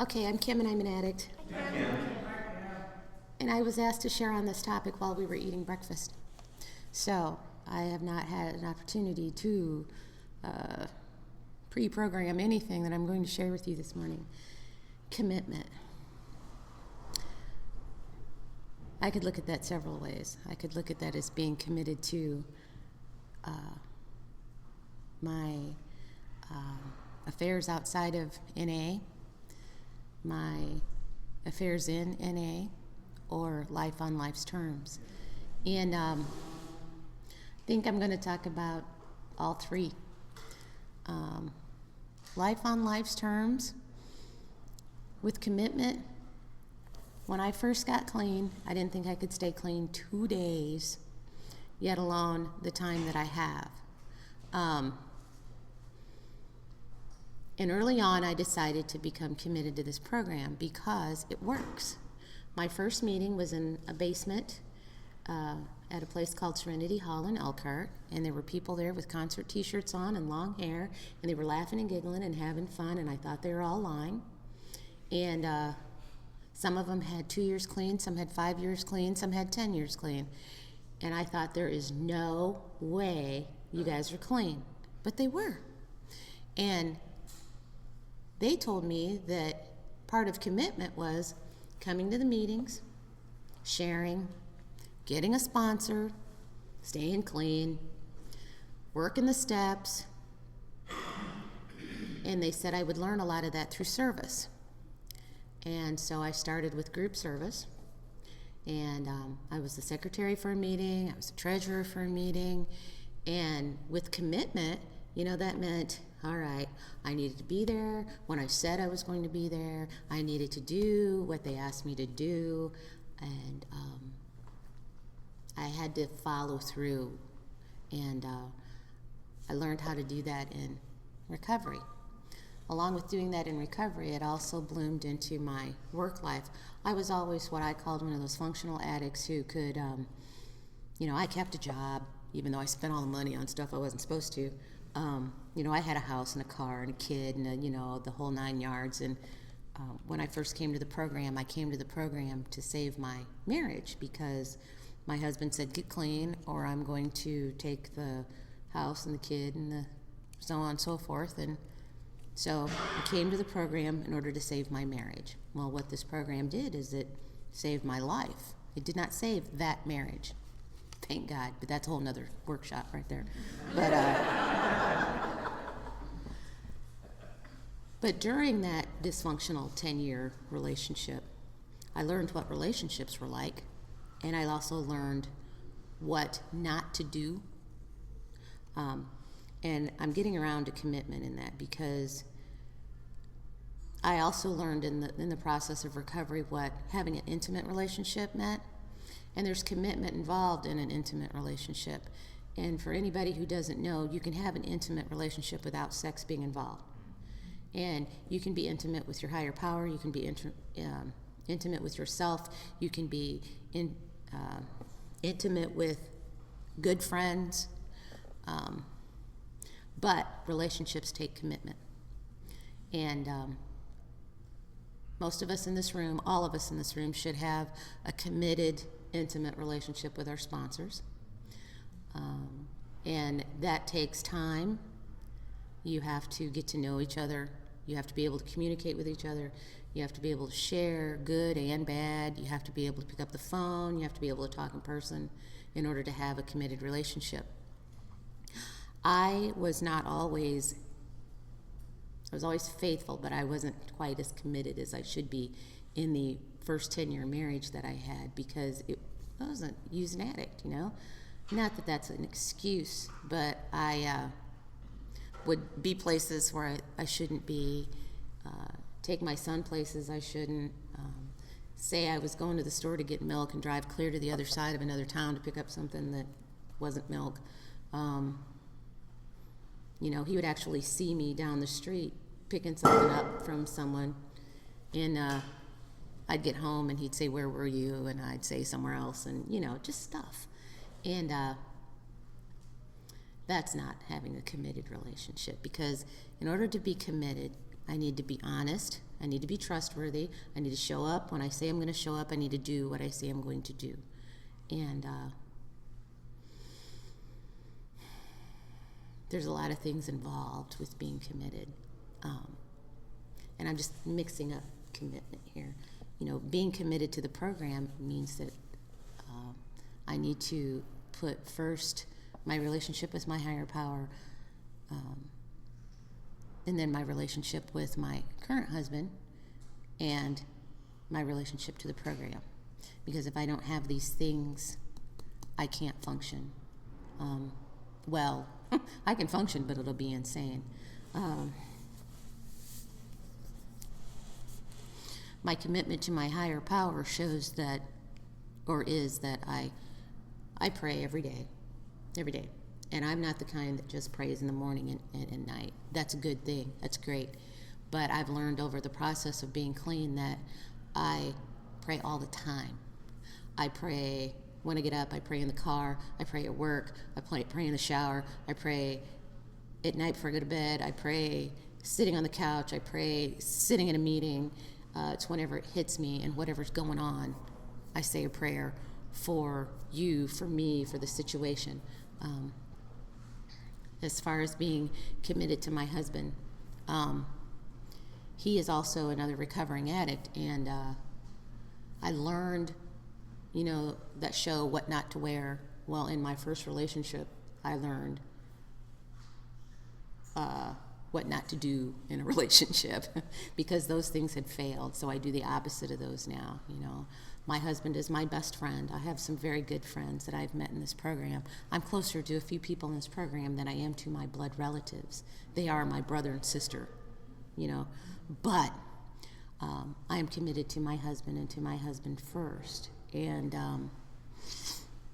Okay, I'm Kim and I'm an addict. And I was asked to share on this topic while we were eating breakfast. So I have not had an opportunity to pre-program anything that I'm going to share with you this morning. Commitment. I could look at that several ways. I could look at that as being committed to my affairs outside of NA, my affairs in NA, or life on life's terms. And I think I'm going to talk about all three. Life on life's terms with commitment. When I first got clean, I didn't think I could stay clean 2 days, yet alone the time that I have. And early on, I decided to become committed to this program because it works. My first meeting was in a basement at a place called Serenity Hall in Elkhart, and there were people there with concert t-shirts on and long hair, and they were laughing and giggling and having fun, and I thought they were all lying. And some of them had 2 years clean, some had 5 years clean, some had 10 years clean. And I thought, there is no way you guys are clean. But they were. And they told me that part of commitment was coming to the meetings, sharing, getting a sponsor, staying clean, working the steps. And they said I would learn a lot of that through service. And so I started with group service, and I was the secretary for a meeting, I was the treasurer for a meeting, and with commitment, that meant, all right, I needed to be there when I said I was going to be there, I needed to do what they asked me to do, and I had to follow through, and I learned how to do that in recovery. Along with doing that in recovery, it also bloomed into my work life. I was always what I called one of those functional addicts who could, I kept a job, even though I spent all the money on stuff I wasn't supposed to. I had a house and a car and a kid and, the whole 9 yards. And when I first came to the program, I came to the program to save my marriage because my husband said, get clean or I'm going to take the house and the kid and the so on and so forth. And so I came to the program in order to save my marriage. Well, what this program did is it saved my life. It did not save that marriage. Thank God, but that's a whole nother workshop right there. But during that dysfunctional 10-year relationship, I learned what relationships were like, and I also learned what not to do. And I'm getting around to commitment in that because I also learned in the process of recovery what having an intimate relationship meant. And there's commitment involved in an intimate relationship. And for anybody who doesn't know, you can have an intimate relationship without sex being involved. And you can be intimate with your higher power, you can be intimate with yourself, you can be intimate with good friends. But relationships take commitment. And most of us in this room, all of us in this room, should have a committed, intimate relationship with our sponsors. And that takes time. You have to get to know each other. You have to be able to communicate with each other. You have to be able to share good and bad. You have to be able to pick up the phone. You have to be able to talk in person in order to have a committed relationship. I was always faithful, but I wasn't quite as committed as I should be in the first 10-year marriage that I had because I wasn't an addict, Not that that's an excuse, but I would be places where I shouldn't be, take my son places I shouldn't, say I was going to the store to get milk and drive clear to the other side of another town to pick up something that wasn't milk. He would actually see me down the street picking something up from someone, and I'd get home and he'd say, where were you? And I'd say somewhere else, and just stuff. And That's not having a committed relationship, because in order to be committed, I need to be honest, I need to be trustworthy, I need to show up when I say I'm going to show up, I need to do what I say I'm going to do. And there's a lot of things involved with being committed. And I'm just mixing up commitment here. You know, being committed to the program means that I need to put first my relationship with my higher power, and then my relationship with my current husband, and my relationship to the program. Because if I don't have these things, I can't function. Well, I can function, but it'll be insane. My commitment to my higher power shows that, or is that I pray every day. And I'm not the kind that just prays in the morning and night. That's a good thing. That's great. But I've learned over the process of being clean that I pray all the time. I pray when I get up. I pray in the car. I pray at work. I pray in the shower. I pray at night before I go to bed. I pray sitting on the couch. I pray sitting in a meeting. It's whenever it hits me and whatever's going on, I say a prayer for you, for me, for the situation. As far as being committed to my husband, he is also another recovering addict, and I learned, you know, that show What Not to Wear. Well, in my first relationship, I learned what not to do in a relationship because those things had failed. So I do the opposite of those now. You know, my husband is my best friend. I have some very good friends that I've met in this program. I'm closer to a few people in this program than I am to my blood relatives. They are my brother and sister, you know. But I am committed to my husband and to my husband first. And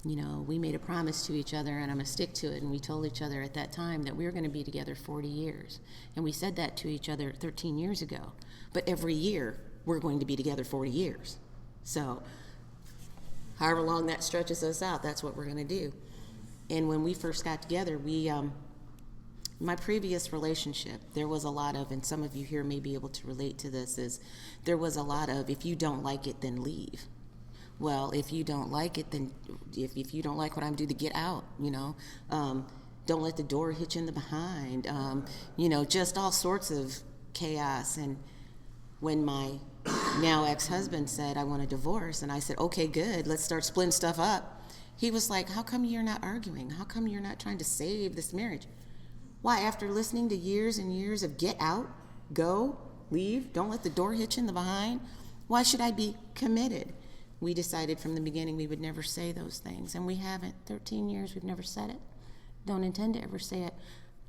you know, we made a promise to each other, and I'm going to stick to it. And we told each other at that time that we were going to be together 40 years. And we said that to each other 13 years ago. But every year, we're going to be together 40 years. So however long that stretches us out, that's what we're going to do. And when we first got together, my previous relationship, there was a lot of, and some of you here may be able to relate to this, is there was a lot of, if you don't like it, then leave. Well, if you don't like it, then if you don't like what I'm doing, to get out, you know. Don't let the door hit you in the behind. You know, just all sorts of chaos. And when my now ex-husband said, I want a divorce, and I said, okay, good, let's start splitting stuff up. He was like, how come you're not arguing? How come you're not trying to save this marriage? Why, after listening to years and years of get out, go, leave, don't let the door hit you in the behind, why should I be committed? We decided from the beginning we would never say those things, and we haven't. 13 years, we've never said it. Don't intend to ever say it.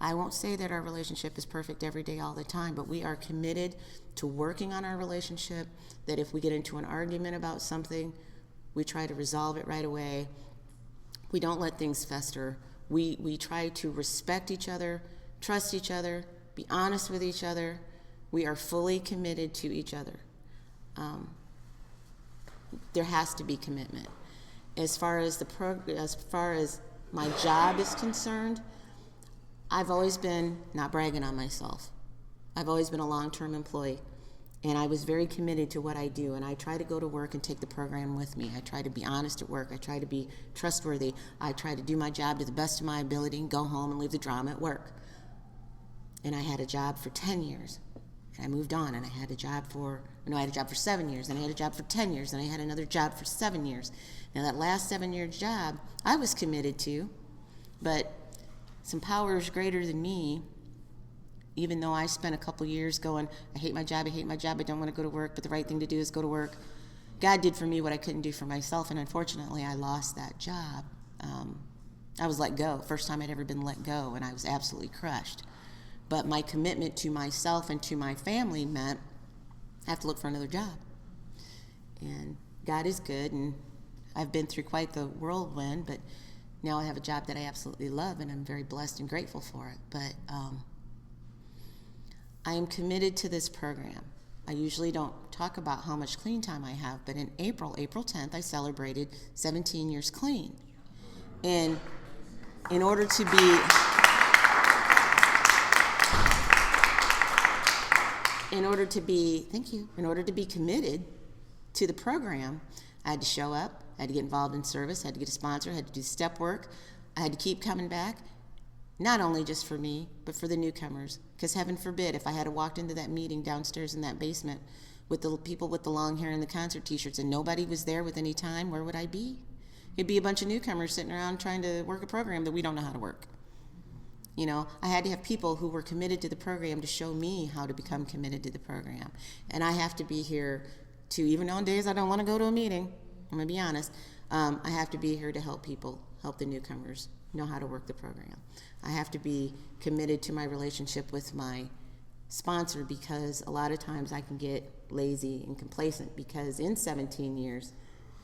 I won't say that our relationship is perfect every day, all the time, but we are committed to working on our relationship, that if we get into an argument about something, we try to resolve it right away. We don't let things fester. We try to respect each other, trust each other, be honest with each other. We are fully committed to each other. There has to be commitment. As far as my job is concerned, I've always been, not bragging on myself, I've always been a long-term employee, and I was very committed to what I do, and I try to go to work and take the program with me. I try to be honest at work. I try to be trustworthy. I try to do my job to the best of my ability and go home and leave the drama at work. And I had a job for 10 years. And I moved on, and I had a job for 7 years, and I had a job for 10 years, and I had another job for 7 years. Now, that last 7-year job, I was committed to, but some powers greater than me, even though I spent a couple years going, I hate my job, I don't want to go to work, but the right thing to do is go to work. God did for me what I couldn't do for myself, and unfortunately, I lost that job. I was let go, first time I'd ever been let go, and I was absolutely crushed. But my commitment to myself and to my family meant I have to look for another job. And God is good, and I've been through quite the whirlwind, but now I have a job that I absolutely love, and I'm very blessed and grateful for it. But I am committed to this program. I usually don't talk about how much clean time I have, but in April 10th, I celebrated 17 years clean. And in order to be in order to be, thank you, in order to be committed to the program, I had to show up, I had to get involved in service, I had to get a sponsor, I had to do step work, I had to keep coming back, not only just for me, but for the newcomers. Because heaven forbid, if I had walked into that meeting downstairs in that basement with the people with the long hair and the concert t-shirts and nobody was there with any time, where would I be? It'd be a bunch of newcomers sitting around trying to work a program that we don't know how to work. You know, I had to have people who were committed to the program to show me how to become committed to the program. And I have to be here to, even on days I don't want to go to a meeting, I'm going to be honest, I have to be here to help people, help the newcomers know how to work the program. I have to be committed to my relationship with my sponsor, because a lot of times I can get lazy and complacent, because in 17 years,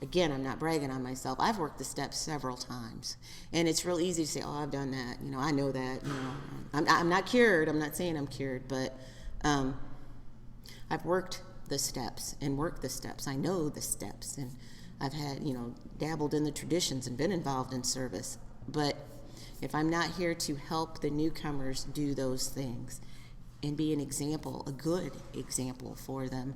again, I'm not bragging on myself, I've worked the steps several times. And it's real easy to say, oh, I've done that, you know, I know that, you know. I'm not cured, I'm not saying I'm cured, but I've worked the steps and worked the steps. I know the steps, and I've had, you know, dabbled in the traditions and been involved in service. But if I'm not here to help the newcomers do those things and be an example, a good example for them,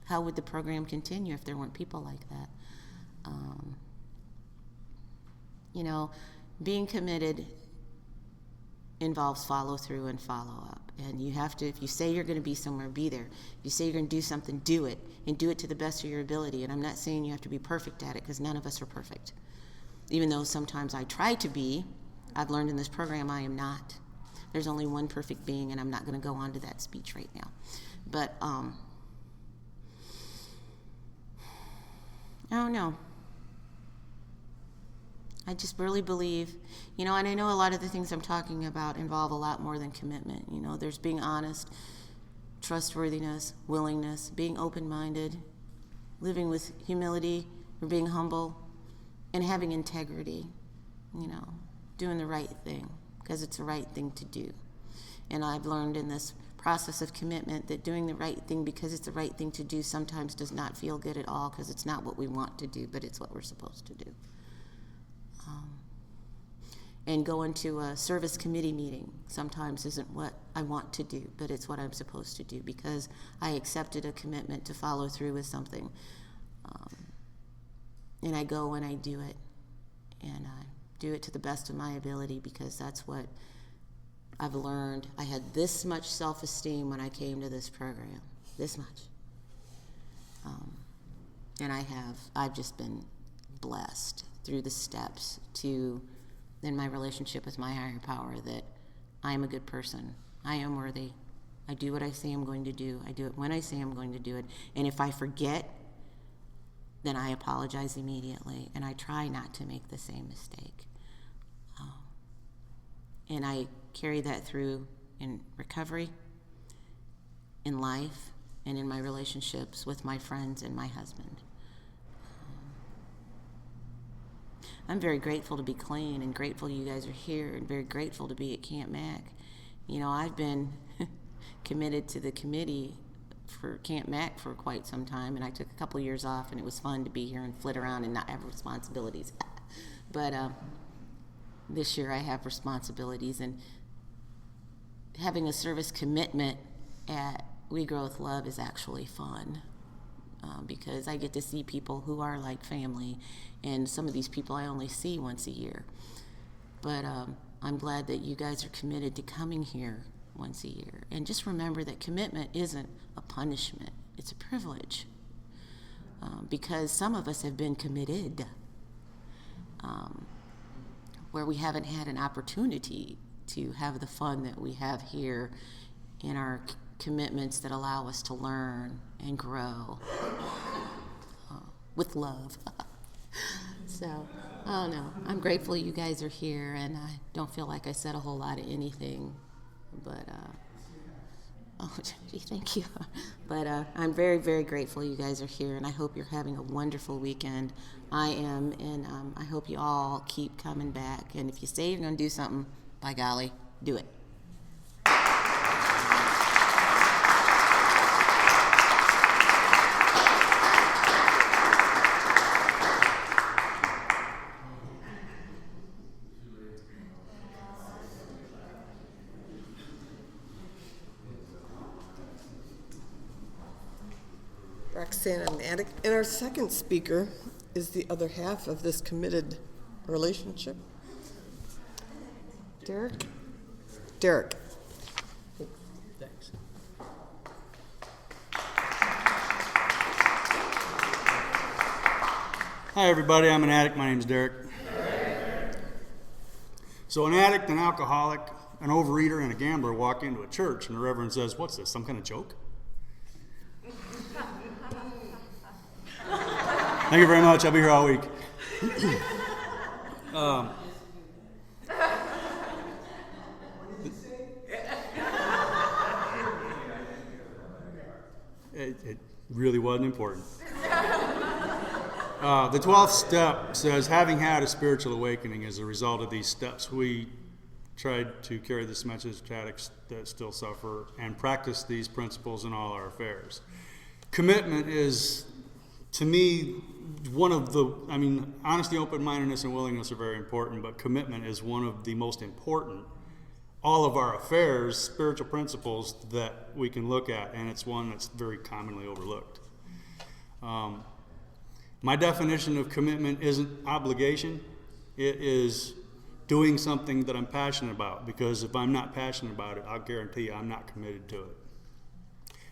how would the program continue if there weren't people like that? You know, being committed involves follow through and follow up. And you have to, if you say you're going to be somewhere, be there. If you say you're going to do something, do it. And do it to the best of your ability. And I'm not saying you have to be perfect at it, because none of us are perfect. Even though sometimes I try to be, I've learned in this program I am not. There's only one perfect being, and I'm not going to go on to that speech right now. But, I don't know. I just really believe, you know, and I know a lot of the things I'm talking about involve a lot more than commitment. You know, there's being honest, trustworthiness, willingness, being open-minded, living with humility, or being humble, and having integrity, you know, doing the right thing, because it's the right thing to do. And I've learned in this process of commitment that doing the right thing because it's the right thing to do sometimes does not feel good at all, because it's not what we want to do, but it's what we're supposed to do. And going to a service committee meeting sometimes isn't what I want to do, but it's what I'm supposed to do, because I accepted a commitment to follow through with something. And I go and I do it, and I do it to the best of my ability, because that's what I've learned. I had this much self-esteem when I came to this program, this much. And I've just been blessed through the steps to, in my relationship with my higher power, that I am a good person. I am worthy. I do what I say I'm going to do. I do it when I say I'm going to do it. And if I forget, then I apologize immediately, and I try not to make the same mistake. And I carry that through in recovery, in life, and in my relationships with my friends and my husband. I'm very grateful to be clean, and grateful you guys are here, and very grateful to be at Camp Mac. You know, I've been committed to the committee for Camp Mac for quite some time, and I took a couple of years off, and it was fun to be here and flit around and not have responsibilities. But this year I have responsibilities, and having a service commitment at We Grow with Love is actually fun, because I get to see people who are like family, and some of these people I only see once a year. But I'm glad that you guys are committed to coming here once a year. And just remember that commitment isn't a punishment, it's a privilege. Because some of us have been committed where we haven't had an opportunity to have the fun that we have here in our commitments that allow us to learn and grow with love. So, I don't know. I'm grateful you guys are here, and I don't feel like I said a whole lot of anything, but oh, gee, thank you. But I'm very, very grateful you guys are here, and I hope you're having a wonderful weekend. I am, and I hope you all keep coming back. And if you say you're going to do something, by golly, do it. Roxanne, I'm an addict. And our second speaker is the other half of this committed relationship. Derek? Derek. Thanks. Hi, everybody. I'm an addict. My name's Derek. So an addict, an alcoholic, an overeater, and a gambler walk into a church, and the reverend says, "What's this, some kind of joke?" Thank you very much. I'll be here all week. It really wasn't important. The 12th step says, having had a spiritual awakening as a result of these steps, we tried to carry this message to addicts that still suffer and practice these principles in all our affairs. Commitment is, to me, one of the, honesty, open-mindedness, and willingness are very important, but commitment is one of the most important, all of our affairs, spiritual principles that we can look at, and it's one that's very commonly overlooked. My definition of commitment isn't obligation. It is doing something that I'm passionate about, because if I'm not passionate about it, I'll guarantee you I'm not committed to it.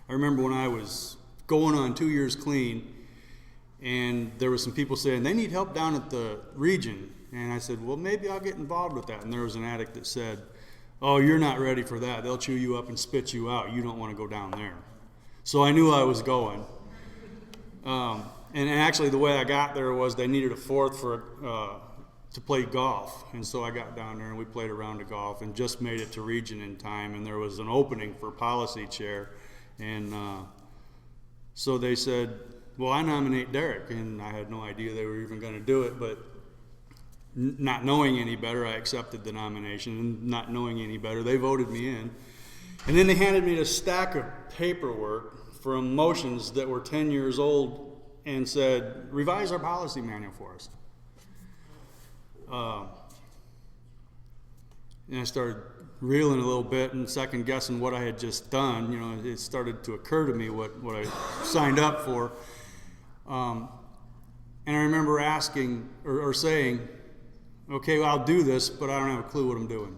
I remember when I was going on 2 years clean, and there were some people saying they need help down at the region, and I said, well, maybe I'll get involved with that. And there was an addict that said, oh, you're not ready for that. They'll chew you up and spit you out. You don't want to go down there. So I knew I was going. And actually the way I got there was they needed a fourth to play golf. And so I got down there and we played a round of golf and just made it to region in time. And there was an opening for policy chair. And so they said, well, I nominate Derek. And I had no idea they were even going to do it. But not knowing any better, I accepted the nomination. And not knowing any better, they voted me in. And then they handed me a stack of paperwork from motions that were 10 years old and said, revise our policy manual for us. And I started reeling a little bit and second guessing what I had just done. You know, it started to occur to me what I signed up for. And I remember asking or saying, okay, well, I'll do this, but I don't have a clue what I'm doing.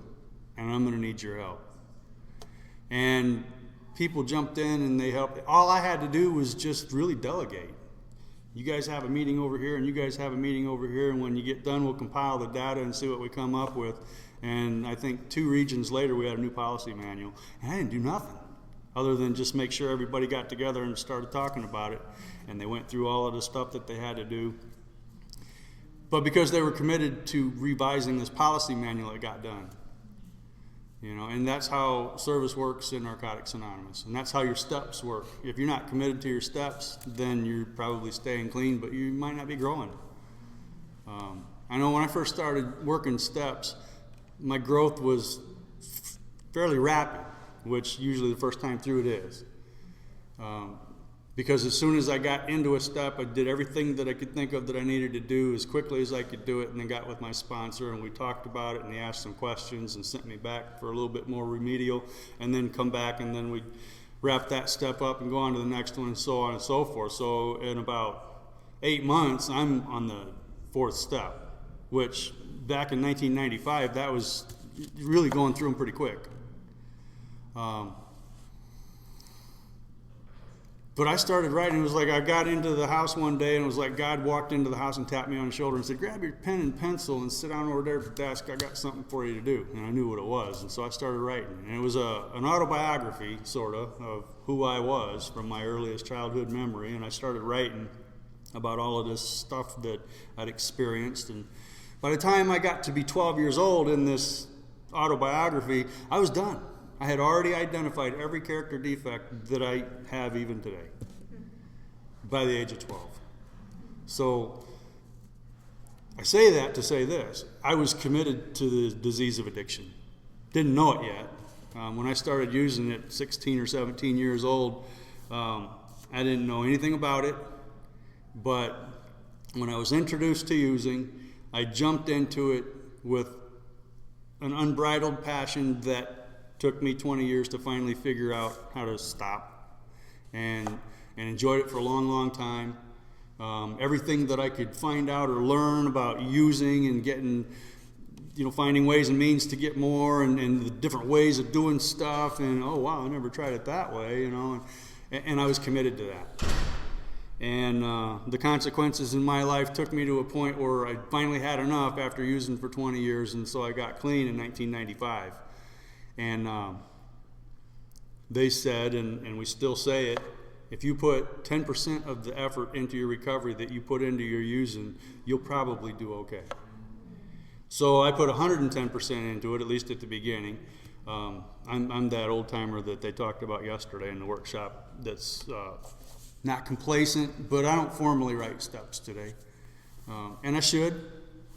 And I'm going to need your help. And people jumped in and they helped. All I had to do was just really delegate. You guys have a meeting over here and you guys have a meeting over here, and when you get done, we'll compile the data and see what we come up with. And I think 2 regions later, we had a new policy manual. And I didn't do nothing other than just make sure everybody got together and started talking about it. And they went through all of the stuff that they had to do. But because they were committed to revising this policy manual, it got done. You know, and that's how service works in Narcotics Anonymous, and that's how your steps work. If you're not committed to your steps, then you're probably staying clean, but you might not be growing. I know when I first started working steps, my growth was fairly rapid, which usually the first time through it is. Because as soon as I got into a step, I did everything that I could think of that I needed to do as quickly as I could do it, and then got with my sponsor and we talked about it, and he asked some questions and sent me back for a little bit more remedial, and then come back and then we'd wrap that step up and go on to the next one, and so on and so forth. So in about 8 months, I'm on the 4th step, which back in 1995, that was really going through them pretty quick. But I started writing. It was like I got into the house one day, and it was like God walked into the house and tapped me on the shoulder and said, grab your pen and pencil and sit down over there at the desk. I got something for you to do. And I knew what it was, and so I started writing. And it was an autobiography, sort of who I was from my earliest childhood memory. And I started writing about all of this stuff that I'd experienced. And by the time I got to be 12 years old in this autobiography, I was done. I had already identified every character defect that I have even today by the age of 12. So I say that to say this. I was committed to the disease of addiction. Didn't know it yet. When I started using it 16 or 17 years old, I didn't know anything about it. But when I was introduced to using, I jumped into it with an unbridled passion that took me 20 years to finally figure out how to stop. And and enjoyed it for a long, long time. Everything that I could find out or learn about using and getting, finding ways and means to get more, and the different ways of doing stuff, and oh wow, I never tried it that way, and I was committed to that. And the consequences in my life took me to a point where I finally had enough after using for 20 years, and so I got clean in 1995. And they said, and we still say it, if you put 10% of the effort into your recovery that you put into your using, you'll probably do okay. So I put 110% into it, at least at the beginning. I'm that old timer that they talked about yesterday in the workshop that's not complacent, but I don't formally write steps today. And I should.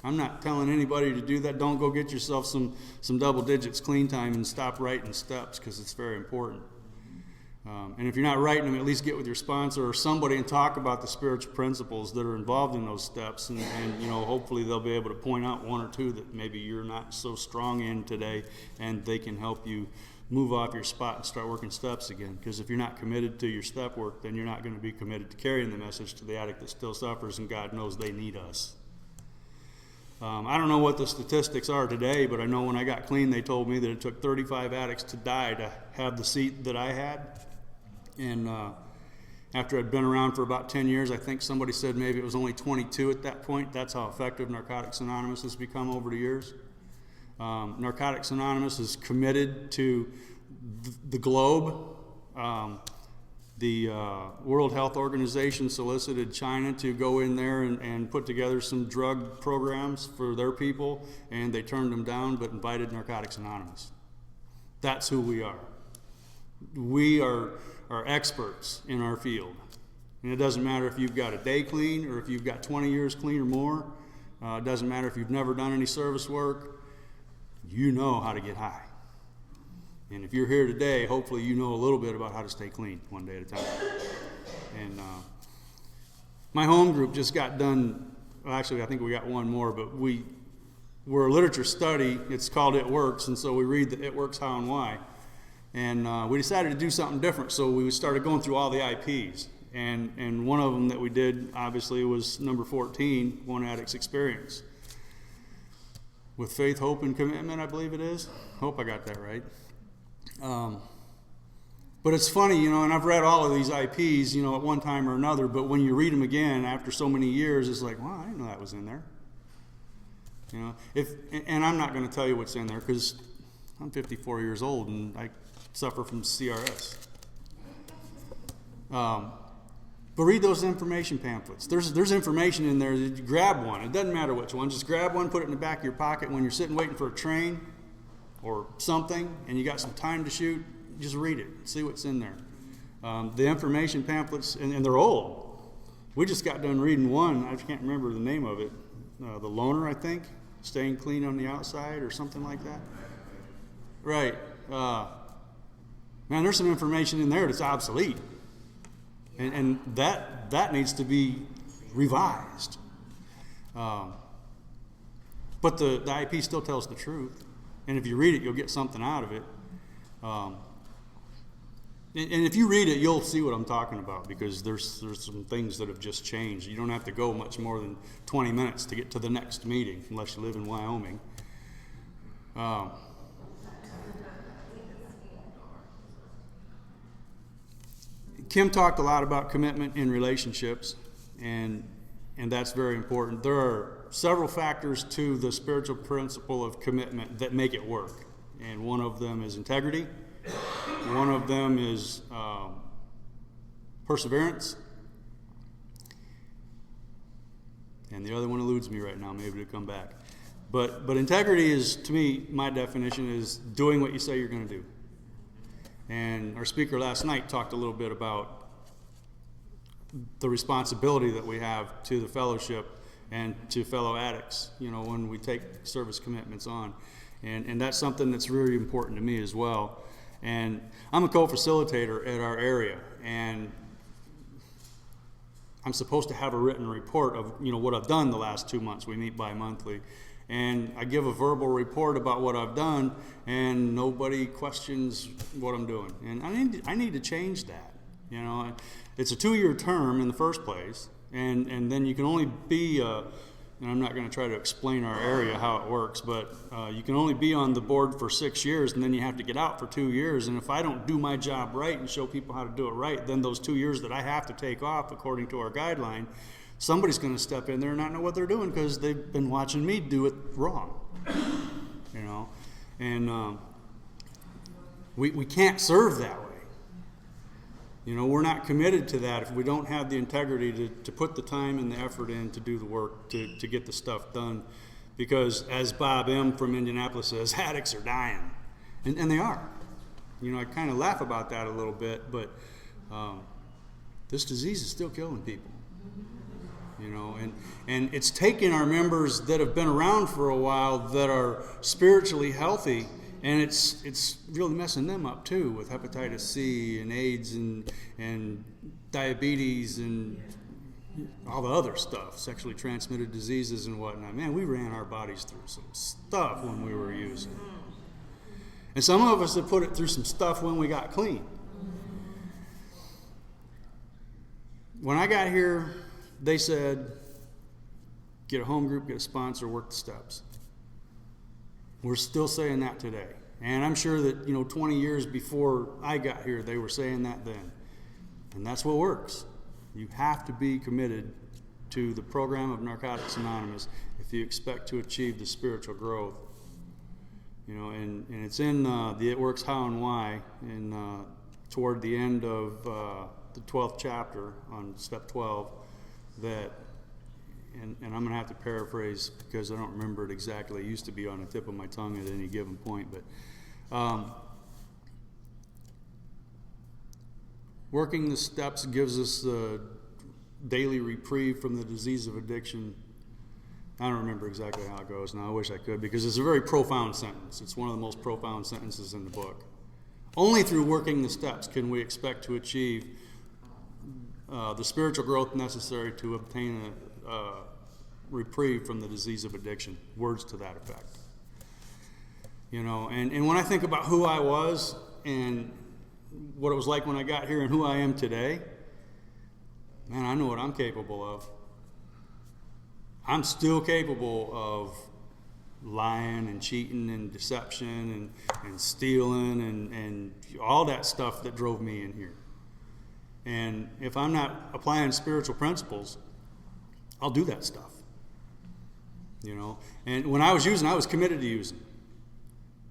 I'm not telling anybody to do that. Don't go get yourself some double digits clean time and stop writing steps, because it's very important. And if you're not writing them, at least get with your sponsor or somebody and talk about the spiritual principles that are involved in those steps, and hopefully they'll be able to point out one or two that maybe you're not so strong in today, and they can help you move off your spot and start working steps again. Because if you're not committed to your step work, then you're not going to be committed to carrying the message to the addict that still suffers, and God knows they need us. I don't know what the statistics are today, but I know when I got clean, they told me that it took 35 addicts to die to have the seat that I had. And after I'd been around for about 10 years, I think somebody said maybe it was only 22 at that point. That's how effective Narcotics Anonymous has become over the years. Narcotics Anonymous is committed to the globe. The World Health Organization solicited China to go in there and put together some drug programs for their people, and they turned them down, but invited Narcotics Anonymous. That's who we are. We are experts in our field. And it doesn't matter if you've got a day clean or if you've got 20 years clean or more. It doesn't matter if you've never done any service work. You know how to get high. And if you're here today, hopefully you know a little bit about how to stay clean one day at a time. And my home group just got done. Well, actually, I think we got one more, but we're a literature study. It's called It Works, and so we read the It Works How and Why. And we decided to do something different, so we started going through all the IPs. And one of them that we did, obviously, was number 14, One Addict's Experience. With faith, hope, and commitment, I believe it is. Hope I got that right. But it's funny, and I've read all of these IPs, at one time or another, but when you read them again after so many years, it's like, wow, I didn't know that was in there. And I'm not going to tell you what's in there, because I'm 54 years old and I suffer from CRS. But read those information pamphlets. There's information in there. Grab one. It doesn't matter which one. Just grab one, put it in the back of your pocket when you're sitting waiting for a train or something, and you got some time to shoot. Just read it. See what's in there. The information pamphlets, and they're old. We just got done reading one. I can't remember the name of it. The Loner, I think. Staying Clean on the Outside or something like that. Right. Man, there's some information in there that's obsolete. And that needs to be revised. But the IP still tells the truth. And if you read it, you'll get something out of it. And if you read it, you'll see what I'm talking about, because there's some things that have just changed. You don't have to go much more than 20 minutes to get to the next meeting, unless you live in Wyoming. Kim talked a lot about commitment in relationships, and that's very important. There are several factors to the spiritual principle of commitment that make it work, and one of them is integrity. One of them is perseverance, and the other one eludes me right now. Maybe it'll come back. But integrity is, to me, my definition is doing what you say you're going to do. And our speaker last night talked a little bit about the responsibility that we have to the fellowship and to fellow addicts, when we take service commitments on. And that's something that's really important to me as well. And I'm a co-facilitator at our area, and I'm supposed to have a written report of what I've done the last 2 months. We meet bi-monthly, and I give a verbal report about what I've done, and nobody questions what I'm doing. And I need to change that. You know, it's a 2-year term in the first place, and then you can only be, and I'm not going to try to explain our area how it works, but you can only be on the board for 6 years, and then you have to get out for 2 years. And if I don't do my job right and show people how to do it right, then those 2 years that I have to take off according to our guideline, somebody's going to step in there and not know what they're doing because they've been watching me do it wrong. You know, and we can't serve that way. You know, we're not committed to that if we don't have the integrity to put the time and the effort in to do the work, to get the stuff done. Because as Bob M. from Indianapolis says, addicts are dying. And they are. You know, I kind of laugh about that a little bit, but this disease is still killing people. You know, and it's taken our members that have been around for a while that are spiritually healthy, and it's really messing them up too with hepatitis C and AIDS and diabetes and all the other stuff, sexually transmitted diseases and whatnot. Man, we ran our bodies through some stuff when we were using. And some of us have put it through some stuff when we got clean. When I got here, they said, get a home group, get a sponsor, work the steps. We're still saying that today. And I'm sure that, 20 years before I got here, they were saying that then. And that's what works. You have to be committed to the program of Narcotics Anonymous if you expect to achieve the spiritual growth. And it's in the It Works How and Why, and toward the end of the 12th chapter on step 12, that, and I'm going to have to paraphrase because I don't remember it exactly. It used to be on the tip of my tongue at any given point, but working the steps gives us a daily reprieve from the disease of addiction. I don't remember exactly how it goes now. I wish I could, because it's a very profound sentence. It's one of the most profound sentences in the book. Only through working the steps can we expect to achieve the spiritual growth necessary to obtain a reprieve from the disease of addiction. Words to that effect. And when I think about who I was and what it was like when I got here and who I am today, man, I know what I'm capable of. I'm still capable of lying and cheating and deception and stealing and all that stuff that drove me in here. And if I'm not applying spiritual principles, I'll do that stuff. And when I was using, I was committed to using.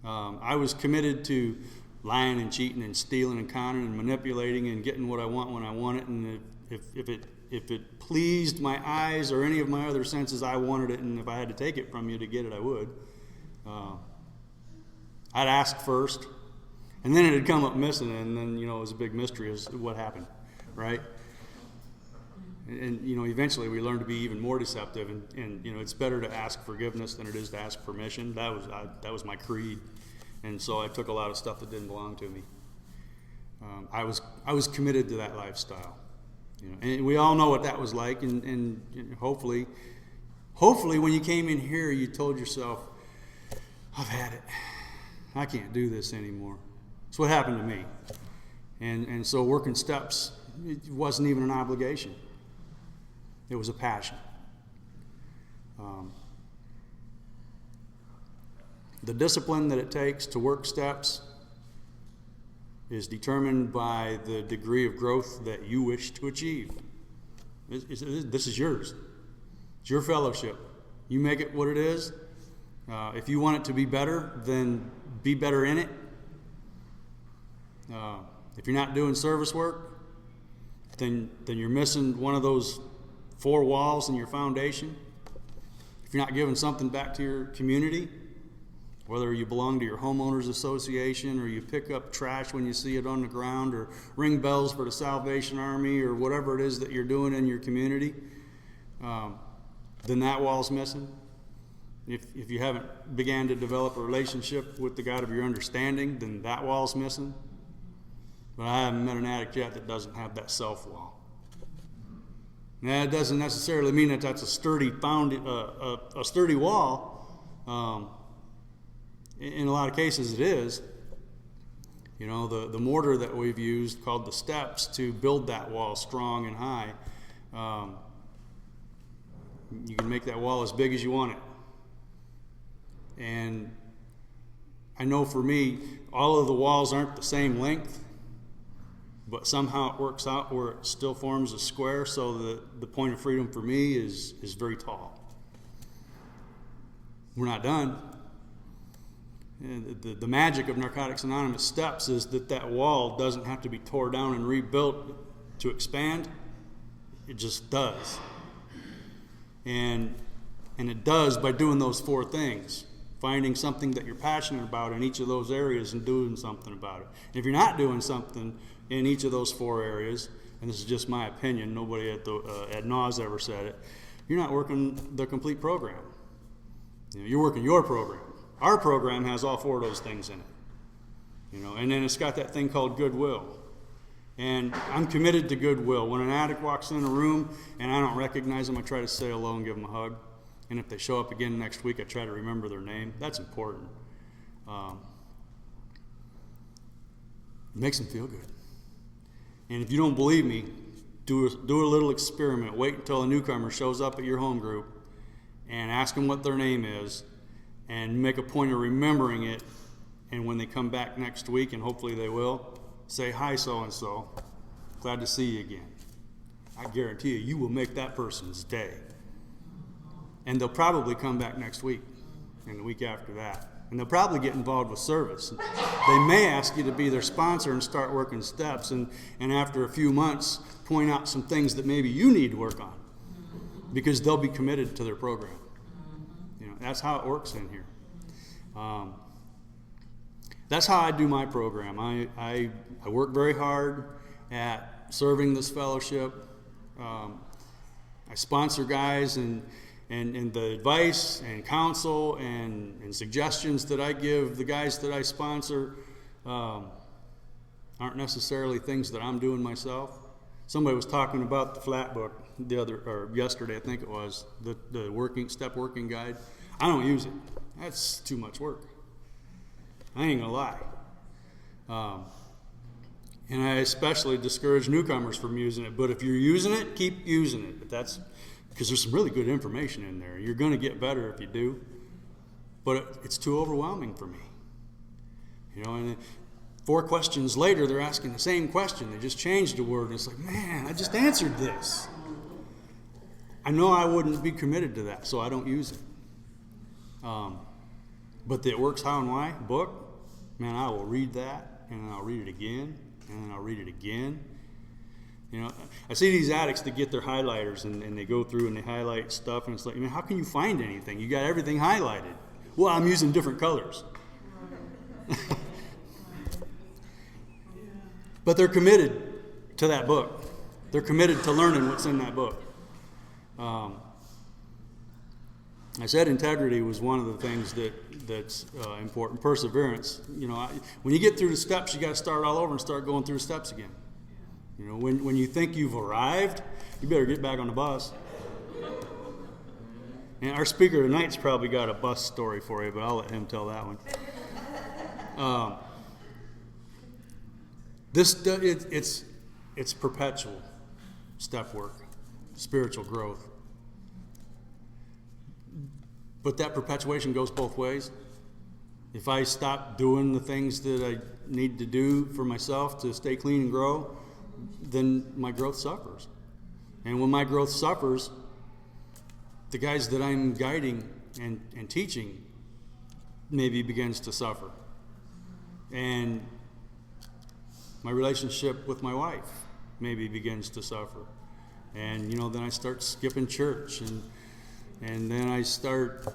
I was committed to lying and cheating and stealing and conning and manipulating and getting what I want when I want it. And if it pleased my eyes or any of my other senses, I wanted it. And if I had to take it from you to get it, I would. I'd ask first, and then it'd come up missing, and then it was a big mystery as to what happened, right? And eventually we learned to be even more deceptive, and it's better to ask forgiveness than it is to ask permission. That was my creed, and so I took a lot of stuff that didn't belong to me. I was committed to that lifestyle, and we all know what that was like. And hopefully, when you came in here, you told yourself, "I've had it. I can't do this anymore." That's what happened to me, and so working steps, it wasn't even an obligation. It was a passion. The discipline that it takes to work steps is determined by the degree of growth that you wish to achieve. This is yours. It's your fellowship. You make it what it is. If you want it to be better, then be better in it. If you're not doing service work, then you're missing one of those 4 walls in your foundation. If you're not giving something back to your community, whether you belong to your homeowners association or you pick up trash when you see it on the ground or ring bells for the Salvation Army or whatever it is that you're doing in your community, then that wall's missing. If you haven't began to develop a relationship with the God of your understanding, then that wall's missing. But I haven't met an addict yet that doesn't have that self wall. Now, it doesn't necessarily mean that that's a sturdy wall. In a lot of cases, it is. You know, the mortar that we've used called the steps to build that wall strong and high. You can make that wall as big as you want it. And I know for me, all of the walls aren't the same length, but somehow it works out where it still forms a square, so the point of freedom for me is very tall. We're not done. And the magic of Narcotics Anonymous steps is that wall doesn't have to be tore down and rebuilt to expand. It just does. And it does by doing those 4 things. Finding something that you're passionate about in each of those areas and doing something about it. And if you're not doing something in each of those 4 areas, and this is just my opinion, nobody at NAWS ever said it, you're not working the complete program. You know, you're working your program. Our program has all 4 of those things in it. You know, and then it's got that thing called goodwill. And I'm committed to goodwill. When an addict walks in a room and I don't recognize them, I try to say hello and give them a hug. And if they show up again next week, I try to remember their name. That's important. It makes them feel good. And if you don't believe me, do a little experiment. Wait until a newcomer shows up at your home group and ask them what their name is and make a point of remembering it. And when they come back next week, and hopefully they will, say, "Hi, so-and-so. Glad to see you again." I guarantee you will make that person's day. And they'll probably come back next week and the week after that. And they'll probably get involved with service. They may ask you to be their sponsor and start working steps, and after a few months point out some things that maybe you need to work on, because they'll be committed to their program. You know, that's how it works in here. That's how I do my program. I work very hard at serving this fellowship. I sponsor guys, and the advice and counsel and suggestions that I give the guys that I sponsor aren't necessarily things that I'm doing myself. Somebody was talking about the flat book yesterday, I think it was, the step working guide. I don't use it. That's too much work. I ain't gonna lie. And I especially discourage newcomers from using it. But if you're using it, keep using it. But that's because there's some really good information in there. You're going to get better if you do. But it's too overwhelming for me. You know, and 4 questions later, they're asking the same question. They just changed a word. And it's like, man, I just answered this. I know I wouldn't be committed to that, so I don't use it. But it works how and why. Book, man, I will read that, and then I'll read it again, and then I'll read it again. You know, I see these addicts that get their highlighters and they go through and they highlight stuff, and it's like, I mean, how can you find anything? You got everything highlighted. Well, I'm using different colors. But they're committed to that book. They're committed to learning what's in that book. I said integrity was one of the things that's important. Perseverance. You know, when you get through the steps, you got to start all over and start going through the steps again. You know, when you think you've arrived, you better get back on the bus. And our speaker tonight's probably got a bus story for you, but I'll let him tell that one. It's perpetual step work, spiritual growth. But that perpetuation goes both ways. If I stop doing the things that I need to do for myself to stay clean and grow, then my growth suffers. And when my growth suffers, the guys that I'm guiding and teaching maybe begins to suffer. And my relationship with my wife maybe begins to suffer. And, you know, then I start skipping church, and then I start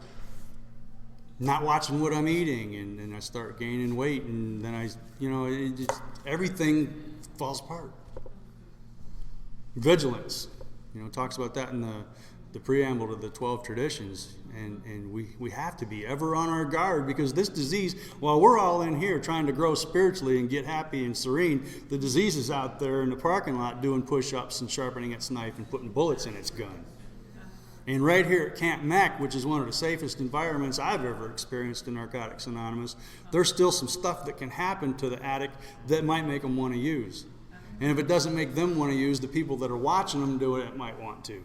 not watching what I'm eating, and then I start gaining weight, and then everything falls apart. Vigilance, you know, talks about that in the preamble to the 12 traditions, and we have to be ever on our guard, because this disease, while we're all in here trying to grow spiritually and get happy and serene, the disease is out there in the parking lot doing push-ups and sharpening its knife and putting bullets in its gun. And right here at Camp Mac, which is one of the safest environments I've ever experienced in Narcotics Anonymous, there's still some stuff that can happen to the addict that might make them want to use. And if it doesn't make them want to use, the people that are watching them do it might want to.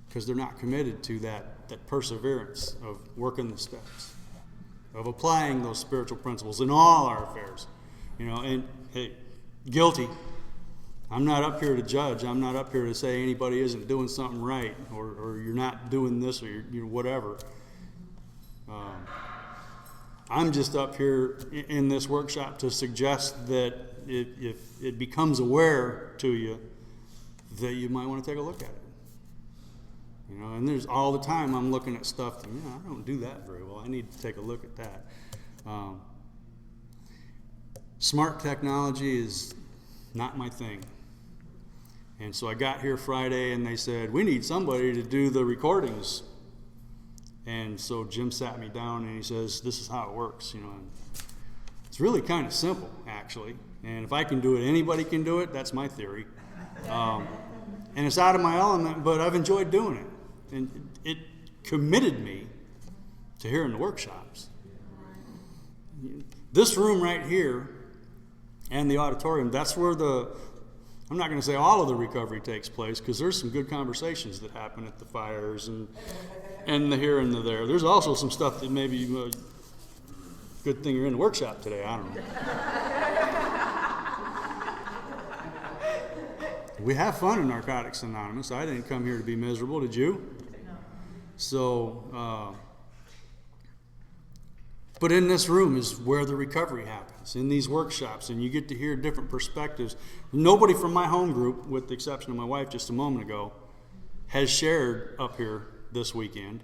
Because they're not committed to that perseverance of working the steps, of applying those spiritual principles in all our affairs. You know, and hey, guilty. I'm not up here to judge. I'm not up here to say anybody isn't doing something right, or you're not doing this, or you're whatever. I'm just up here in this workshop to suggest that if it becomes aware to you, that you might want to take a look at it. You know, and there's all the time I'm looking at stuff that, I don't do that very well. I need to take a look at that. Smart technology is not my thing. And so I got here Friday and they said, we need somebody to do the recordings. And so Jim sat me down and he says, this is how it works. You know, and it's really kind of simple, actually. And if I can do it, anybody can do it. That's my theory. And it's out of my element, but I've enjoyed doing it. And it committed me to hearing the workshops. This room right here and the auditorium, that's where I'm not going to say all of the recovery takes place, because there's some good conversations that happen at the fires and the here and the there. There's also some stuff that maybe, good thing you're in the workshop today, I don't know. We have fun in Narcotics Anonymous. I didn't come here to be miserable, did you? No. So, but in this room is where the recovery happens, in these workshops, and you get to hear different perspectives. Nobody from my home group, with the exception of my wife just a moment ago, has shared up here this weekend.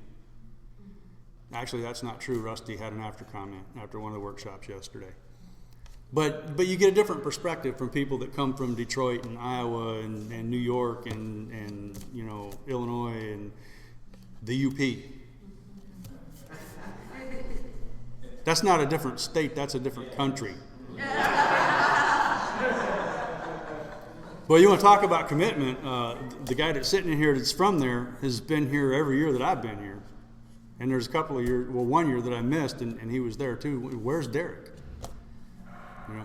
Actually, that's not true. Rusty had an after comment after one of the workshops yesterday. But you get a different perspective from people that come from Detroit and Iowa and New York and you know, Illinois and the UP. That's not a different state, that's a different country. Well, you want to talk about commitment, the guy that's sitting in here that's from there has been here every year that I've been here. And there's a couple of years, well, one year that I missed, and he was there too. Where's Derek? You know,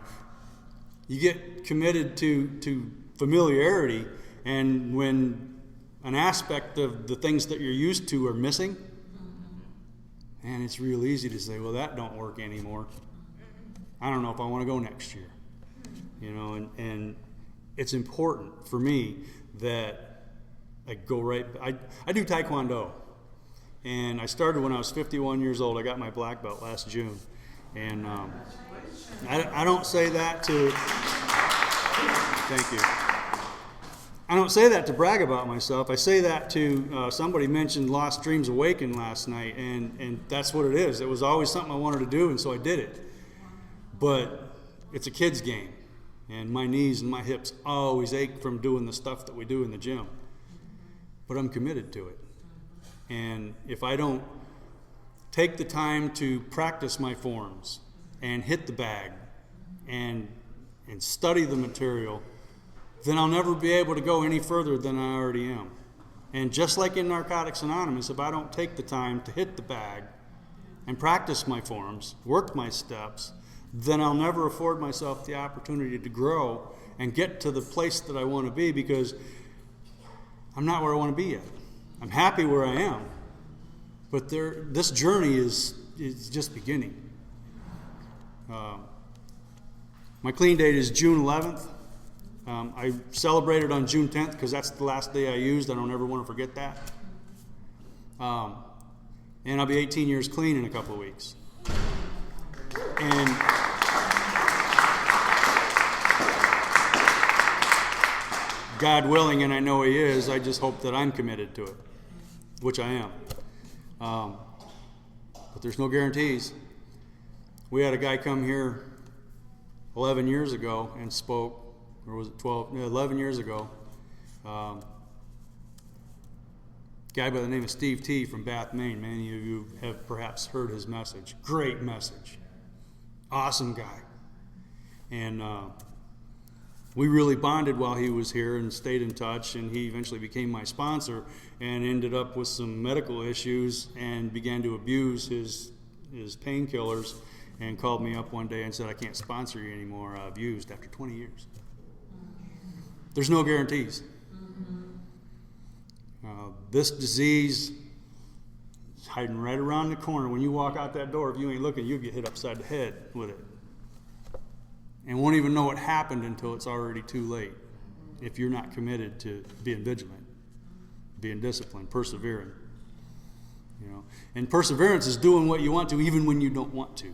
you get committed to familiarity, and when an aspect of the things that you're used to are missing, and it's real easy to say, well, that don't work anymore. I don't know if I want to go next year. You know, and it's important for me that I go right. I do Taekwondo, and I started when I was 51 years old. I got my black belt last June, and I don't say that to. Thank you. I don't say that to brag about myself. I say that to somebody mentioned Lost Dreams Awakened last night, and that's what it is. It was always something I wanted to do, and so I did it. But it's a kid's game, and my knees and my hips always ache from doing the stuff that we do in the gym. But I'm committed to it. And if I don't take the time to practice my forms and hit the bag and study the material, then I'll never be able to go any further than I already am. And just like in Narcotics Anonymous, if I don't take the time to hit the bag and practice my forms, work my steps, then I'll never afford myself the opportunity to grow and get to the place that I want to be, because I'm not where I want to be yet. I'm happy where I am, but this journey is just beginning. My clean date is June 11th. I celebrated on June 10th because that's the last day I used. I don't ever want to forget that. And I'll be 18 years clean in a couple of weeks. And God willing, and I know He is, I just hope that I'm committed to it, which I am. But there's no guarantees. We had a guy come here 11 years ago and spoke, or was it 11 years ago. Guy by the name of Steve T. from Bath, Maine. Many of you have perhaps heard his message. Great message. Awesome guy. And we really bonded while he was here and stayed in touch, and he eventually became my sponsor and ended up with some medical issues and began to abuse his painkillers and called me up one day and said, I can't sponsor you anymore. I've used after 20 years. There's no guarantees. This disease is hiding right around the corner. When you walk out that door, if you ain't looking, you'll get hit upside the head with it. And won't even know what happened until it's already too late if you're not committed to being vigilant, being disciplined, persevering. You know, and perseverance is doing what you want to even when you don't want to.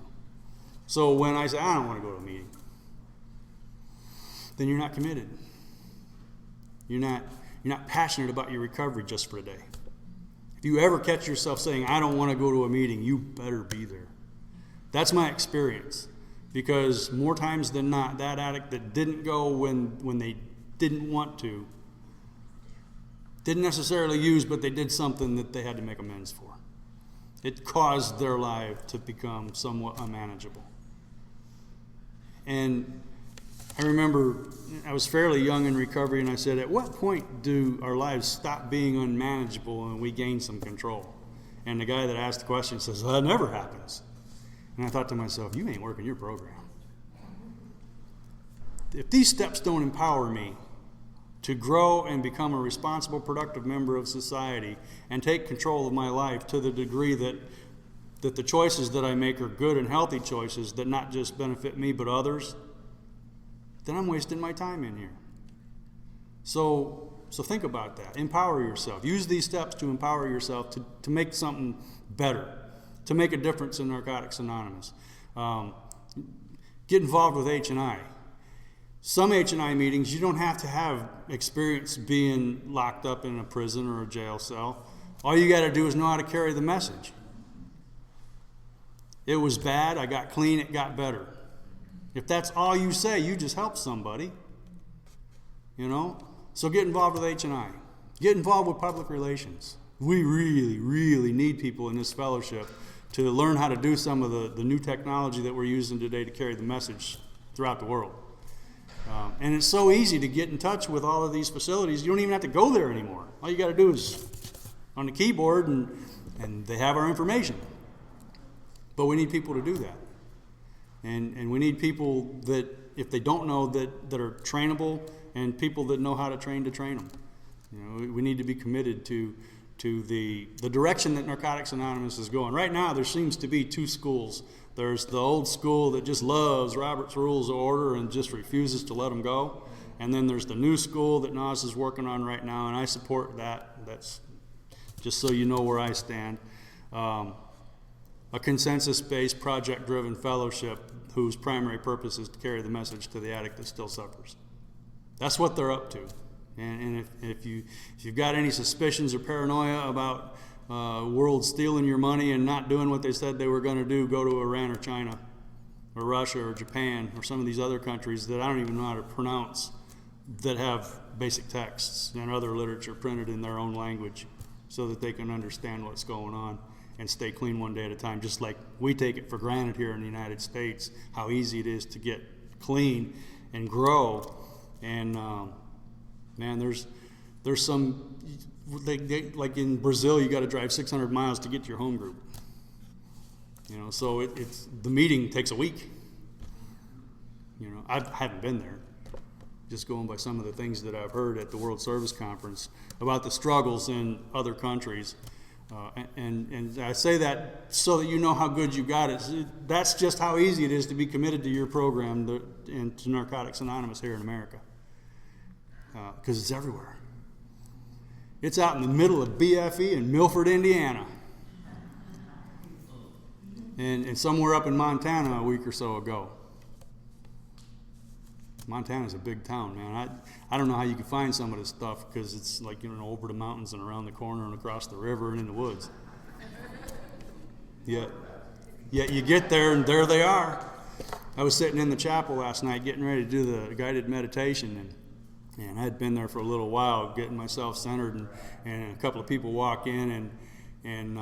So when I say, I don't want to go to a meeting, then you're not committed. You're not passionate about your recovery just for a day. If you ever catch yourself saying, I don't want to go to a meeting, you better be there. That's my experience. Because more times than not, that addict that didn't go when they didn't want to, didn't necessarily use, but they did something that they had to make amends for. It caused their life to become somewhat unmanageable. And I remember I was fairly young in recovery, and I said, at what point do our lives stop being unmanageable and we gain some control? And the guy that asked the question says, well, that never happens. And I thought to myself, you ain't working your program. If these steps don't empower me to grow and become a responsible, productive member of society and take control of my life to the degree that the choices that I make are good and healthy choices that not just benefit me but others, then I'm wasting my time in here. So think about that. Empower yourself. Use these steps to empower yourself to make something better, to make a difference in Narcotics Anonymous. Get involved with H&I. Some H&I meetings, you don't have to have experience being locked up in a prison or a jail cell. All you got to do is know how to carry the message. It was bad, I got clean, it got better. If that's all you say, you just help somebody. You know? So get involved with H&I. Get involved with public relations. We really, really need people in this fellowship to learn how to do some of the new technology that we're using today to carry the message throughout the world. And it's so easy to get in touch with all of these facilities. You don't even have to go there anymore. All you got to do is on the keyboard, and they have our information. But we need people to do that. And we need people that, if they don't know, that are trainable, and people that know how to train them. You know, we need to be committed to the direction that Narcotics Anonymous is going. Right now, there seems to be two schools. There's the old school that just loves Robert's Rules of Order and just refuses to let them go. And then there's the new school that NOS is working on right now, and I support that. That's just so you know where I stand. A consensus-based, project-driven fellowship whose primary purpose is to carry the message to the addict that still suffers. That's what they're up to. And if you've got any suspicions or paranoia about world stealing your money and not doing what they said they were going to do, go to Iran or China or Russia or Japan or some of these other countries that I don't even know how to pronounce, that have basic texts and other literature printed in their own language so that they can understand what's going on and stay clean one day at a time, just like we take it for granted here in the United States, how easy it is to get clean and grow. And man, there's some, like in Brazil, you got to drive 600 miles to get to your home group. You know, so it's the meeting takes a week. You know, I haven't been there. Just going by some of the things that I've heard at the World Service Conference about the struggles in other countries. And I say that so that you know how good you got it. That's just how easy it is to be committed to your program and to Narcotics Anonymous here in America. Because it's everywhere. It's out in the middle of BFE in Milford, Indiana. And somewhere up in Montana a week or so ago. Montana's a big town, man. I don't know how you can find some of this stuff, because it's like, you know, over the mountains and around the corner and across the river and in the woods. Yet you get there and there they are. I was sitting in the chapel last night getting ready to do the guided meditation, and I had been there for a little while getting myself centered, and a couple of people walk in and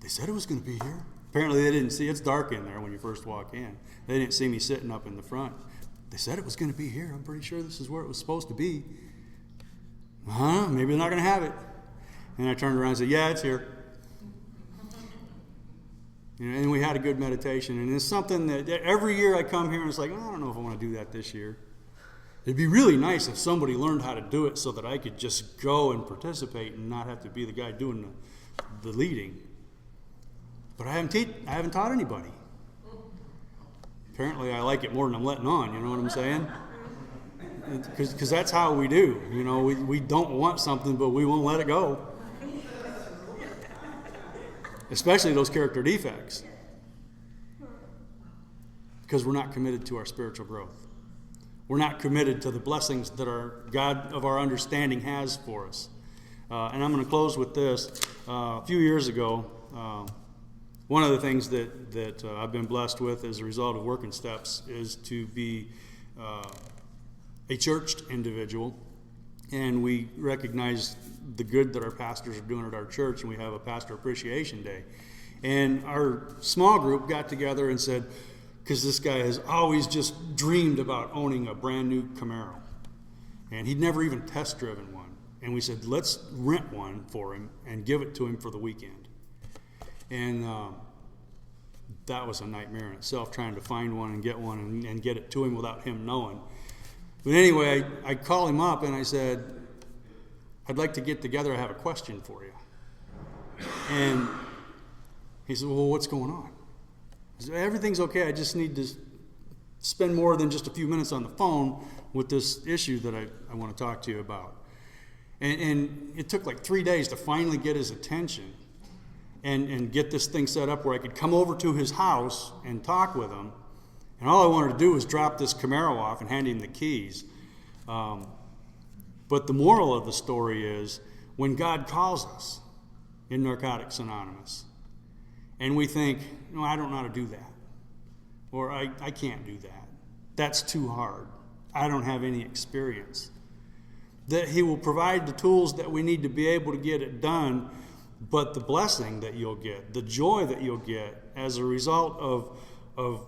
they said it was going to be here. Apparently they didn't see, it's dark in there when you first walk in. They didn't see me sitting up in the front. They said it was going to be here. I'm pretty sure this is where it was supposed to be. Maybe they're not going to have it. And I turned around and said, yeah, it's here. And we had a good meditation. And it's something that every year I come here and it's like, I don't know if I want to do that this year. It'd be really nice if somebody learned how to do it so that I could just go and participate and not have to be the guy doing the leading. But I haven't taught anybody. Apparently I like it more than I'm letting on, you know what I'm saying? Because that's how we do. You know, we don't want something, but we won't let it go. Especially those character defects. Because we're not committed to our spiritual growth. We're not committed to the blessings that our God of our understanding has for us. And I'm going to close with this. A few years ago, one of the things that I've been blessed with as a result of Working Steps is to be a churched individual. And we recognize the good that our pastors are doing at our church, and we have a Pastor Appreciation Day. And our small group got together and said, because this guy has always just dreamed about owning a brand new Camaro. And he'd never even test driven one. And we said, let's rent one for him and give it to him for the weekend. And that was a nightmare in itself, trying to find one and get one and get it to him without him knowing. But anyway, I called him up and I said, I'd like to get together. I have a question for you. And he said, well, what's going on? I said, everything's okay. I just need to spend more than just a few minutes on the phone with this issue that I want to talk to you about. And it took like 3 days to finally get his attention and get this thing set up where I could come over to his house and talk with him. And all I wanted to do was drop this Camaro off and hand him the keys. But the moral of the story is, when God calls us in Narcotics Anonymous, and we think, no, I don't know how to do that, or I can't do that, that's too hard, I don't have any experience, that He will provide the tools that we need to be able to get it done. But the blessing that you'll get, the joy that you'll get as a result of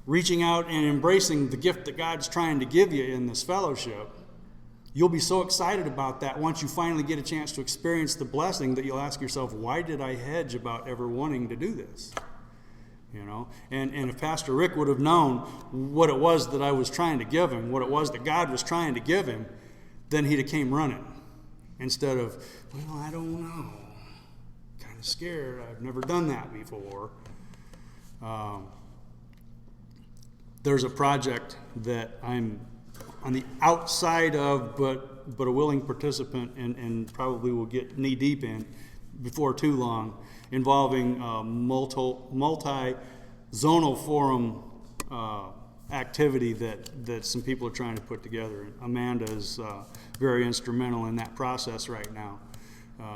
reaching out and embracing the gift that God's trying to give you in this fellowship, you'll be so excited about that once you finally get a chance to experience the blessing that you'll ask yourself, why did I hedge about ever wanting to do this? You know, and if Pastor Rick would have known what it was that I was trying to give him, what it was that God was trying to give him, then he'd have came running instead of, well, I don't know, kind of scared, I've never done that before. There's a project that I'm on the outside of, but a willing participant and probably will get knee deep in before too long, involving multi-zonal forum activity that some people are trying to put together. Amanda is very instrumental in that process right now.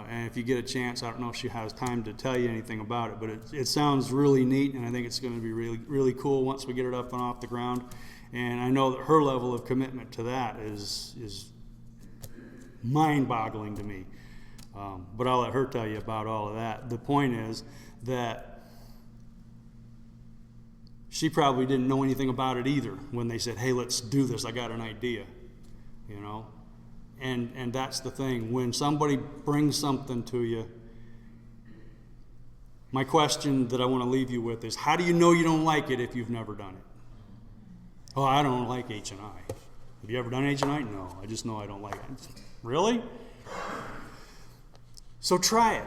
And if you get a chance, I don't know if she has time to tell you anything about it, but it sounds really neat, and I think it's going to be really, really cool once we get it up and off the ground. And I know that her level of commitment to that is mind-boggling to me. But I'll let her tell you about all of that. The point is that she probably didn't know anything about it either when they said, hey, let's do this, I got an idea, you know. And that's the thing. When somebody brings something to you, my question that I want to leave you with is, how do you know you don't like it if you've never done it? Oh, I don't like H&I. Have you ever done H&I? No, I just know I don't like it. Really? So try it.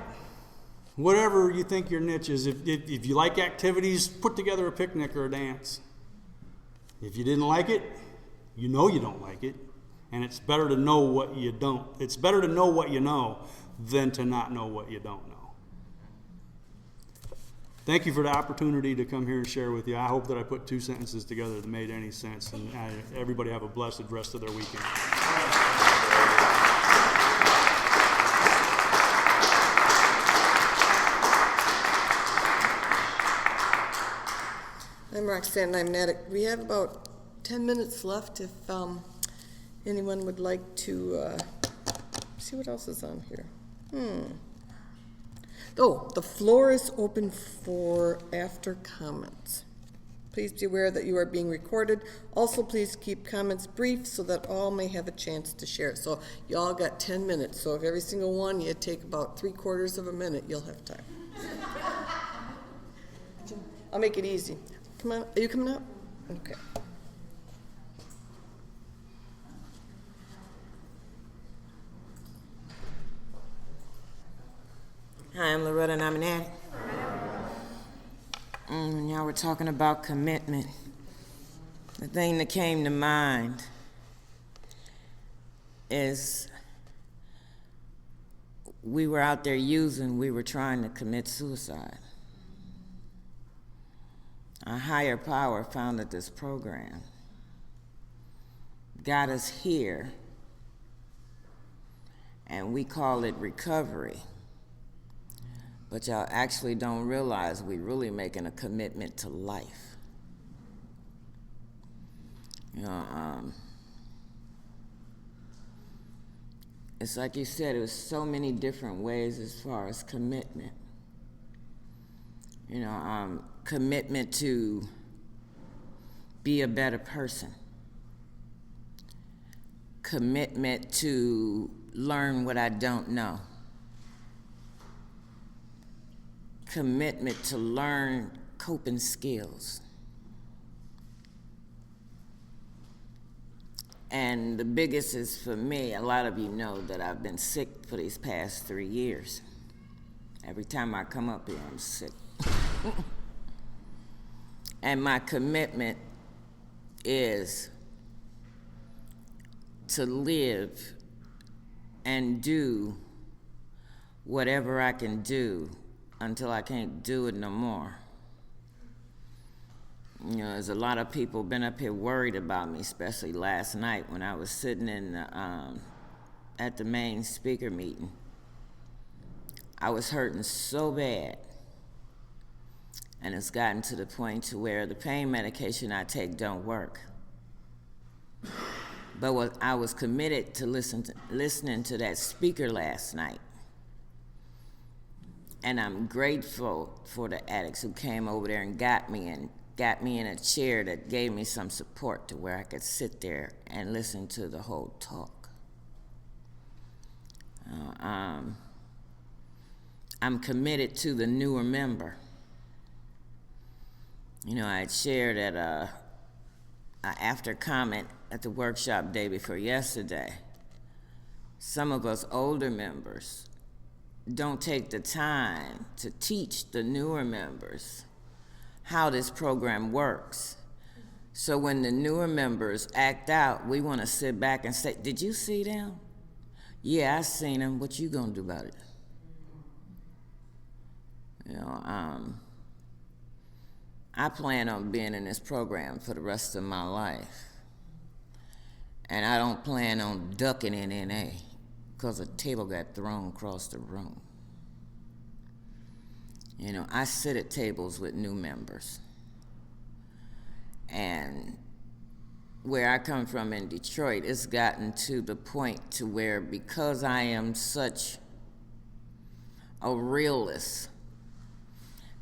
Whatever you think your niche is. If you like activities, put together a picnic or a dance. If you didn't like it, you know you don't like it. And it's better to know what you don't. It's better to know what you know than to not know what you don't know. Thank you for the opportunity to come here and share with you. I hope that I put two sentences together that made any sense. And everybody have a blessed rest of their weekend. I'm Roxanne Nymnatic. We have about 10 minutes left if anyone would like to see what else is on here. Oh, the floor is open for after comments. Please be aware that you are being recorded. Also, please keep comments brief so that all may have a chance to share. So you all got 10 minutes. So if every single one, you take about 3/4 of a minute, you'll have time. I'll make it easy. Come on, are you coming up? Okay. Hi, I'm Loretta and I'm an addict. Y'all were talking about commitment. The thing that came to mind is we were out there using, we were trying to commit suicide. A higher power founded this program, got us here, and we call it recovery. But y'all actually don't realize we're really making a commitment to life. You know, it's like you said, it was so many different ways as far as commitment. You know, commitment to be a better person. Commitment to learn what I don't know. Commitment to learn coping skills. And the biggest is for me, a lot of you know that I've been sick for these past 3 years. Every time I come up here, I'm sick. And my commitment is to live and do whatever I can do until I can't do it no more. You know, there's a lot of people been up here worried about me, especially last night when I was sitting in the, at the main speaker meeting. I was hurting so bad, and it's gotten to the point to where the pain medication I take don't work. But I was committed to listening to that speaker last night. And I'm grateful for the addicts who came over there and got me in a chair that gave me some support to where I could sit there and listen to the whole talk. I'm committed to the newer member. You know, I had shared at a after comment at the workshop day before yesterday. Some of us older members don't take the time to teach the newer members how this program works. So when the newer members act out, we want to sit back and say, did you see them? Yeah, I seen them. What you gonna do about it? You know, I plan on being in this program for the rest of my life. And I don't plan on ducking in NA because a table got thrown across the room. You know, I sit at tables with new members. And where I come from in Detroit, it's gotten to the point to where, because I am such a realist,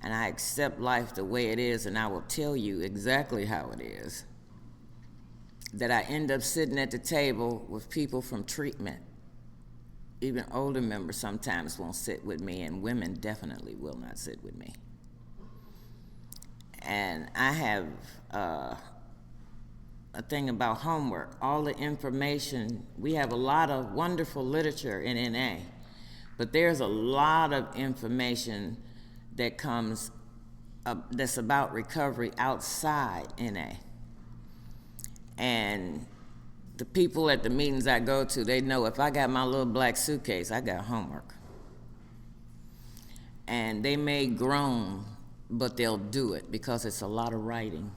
and I accept life the way it is, and I will tell you exactly how it is, that I end up sitting at the table with people from treatment. Even older members sometimes won't sit with me, and women definitely will not sit with me. And I have a thing about homework. All the information, we have a lot of wonderful literature in NA, but there's a lot of information that comes that's about recovery outside NA. And the people at the meetings I go to, they know if I got my little black suitcase, I got homework. And they may groan, but they'll do it because it's a lot of writing.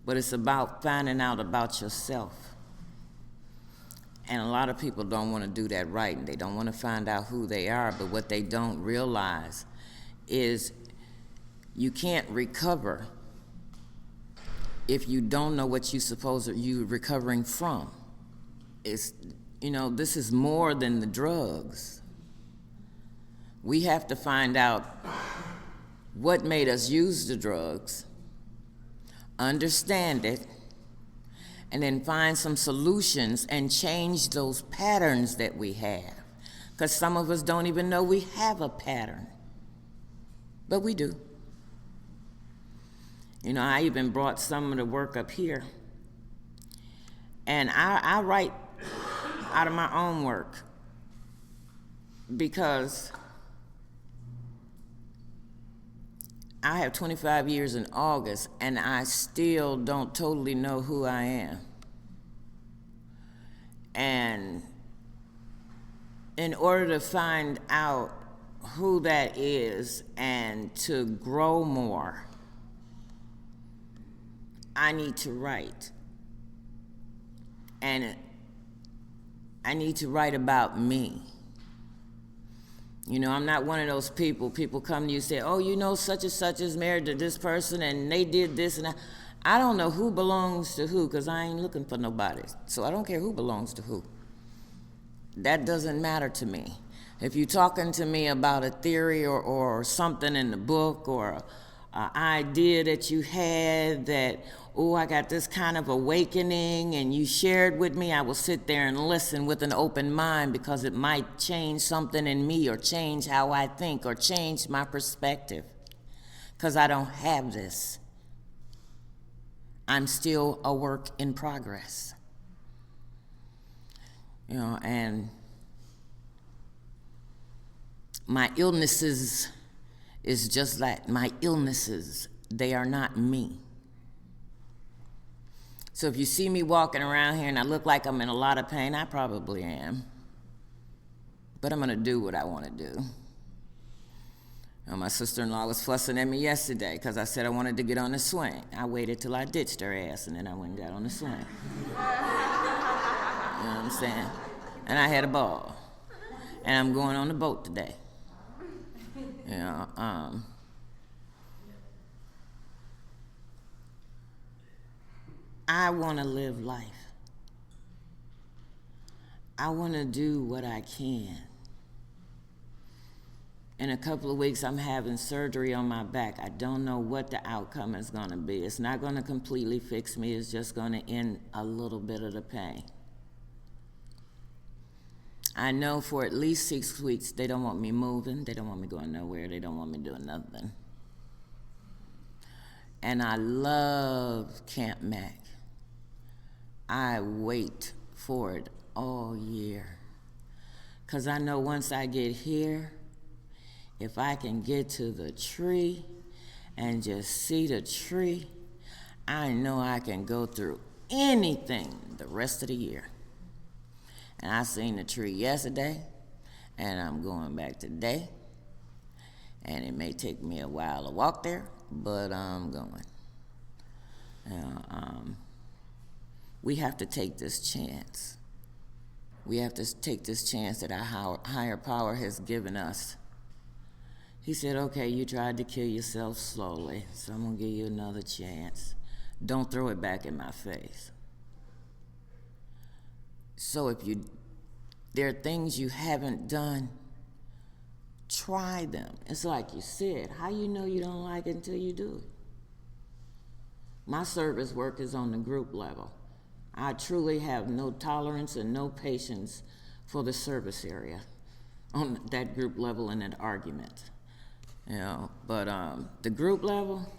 But it's about finding out about yourself. And a lot of people don't want to do that writing. They don't want to find out who they are, but what they don't realize is you can't recover if you don't know what you're recovering from. It's, you know, this is more than the drugs. We have to find out what made us use the drugs, understand it, and then find some solutions and change those patterns that we have. Because some of us don't even know we have a pattern, but we do. You know, I even brought some of the work up here, and I write out of my own work because I have 25 years in August, and I still don't totally know who I am. And in order to find out who that is and to grow more, I need to write. And I need to write about me. You know, I'm not one of those people come to you and say, oh, you know, such and such is married to this person and they did this and that. I don't know who belongs to who because I ain't looking for nobody. So I don't care who belongs to who. That doesn't matter to me. If you're talking to me about a theory or something in the book or an idea that you had that, oh, I got this kind of awakening and you shared with me, I will sit there and listen with an open mind because it might change something in me or change how I think or change my perspective because I don't have this. I'm still a work in progress. You know, and my illnesses is just that, my illnesses, they are not me. So if you see me walking around here and I look like I'm in a lot of pain, I probably am. But I'm gonna do what I wanna do. You know, my sister-in-law was fussing at me yesterday because I said I wanted to get on the swing. I waited till I ditched her ass and then I went and got on the swing. You know what I'm saying? And I had a ball. And I'm going on the boat today. You know, I want to live life. I want to do what I can. In a couple of weeks, I'm having surgery on my back. I don't know what the outcome is going to be. It's not going to completely fix me. It's just going to end a little bit of the pain. I know for at least 6 weeks, they don't want me moving. They don't want me going nowhere. They don't want me doing nothing. And I love Camp Mac. I wait for it all year. Because I know once I get here, if I can get to the tree and just see the tree, I know I can go through anything the rest of the year. And I seen the tree yesterday, and I'm going back today. And it may take me a while to walk there, but I'm going. We have to take this chance. We have to take this chance that our higher power has given us. He said, okay, you tried to kill yourself slowly, so I'm gonna give you another chance. Don't throw it back in my face. So if there are things you haven't done, try them. It's like you said, how you know you don't like it until you do it? My service work is on the group level. I truly have no tolerance and no patience for the service area on that group level in that argument. You know, but the group level,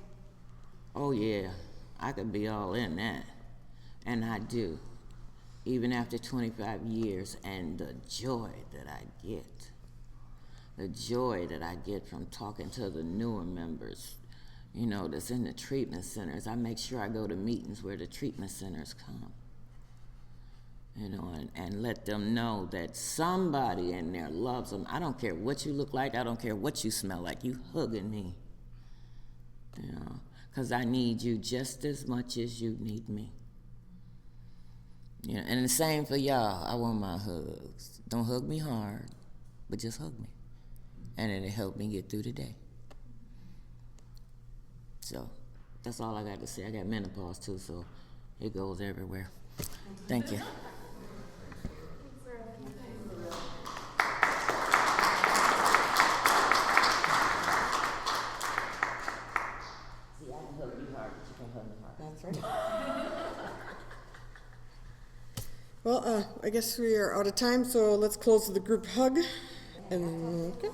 oh yeah, I could be all in that. And I do, even after 25 years, and the joy that I get from talking to the newer members, you know, that's in the treatment centers. I make sure I go to meetings where the treatment centers come, you know, and let them know that somebody in there loves them. I don't care what you look like. I don't care what you smell like. You hugging me, you know, because I need you just as much as you need me. You know, and the same for y'all. I want my hugs. Don't hug me hard, but just hug me. And it'll help me get through the day. So that's all I got to say. I got menopause too, so it goes everywhere. Thank you. See, I can hug you hard, but you can't hug me hard. Well, I guess we are out of time, so let's close with the group hug. And, okay.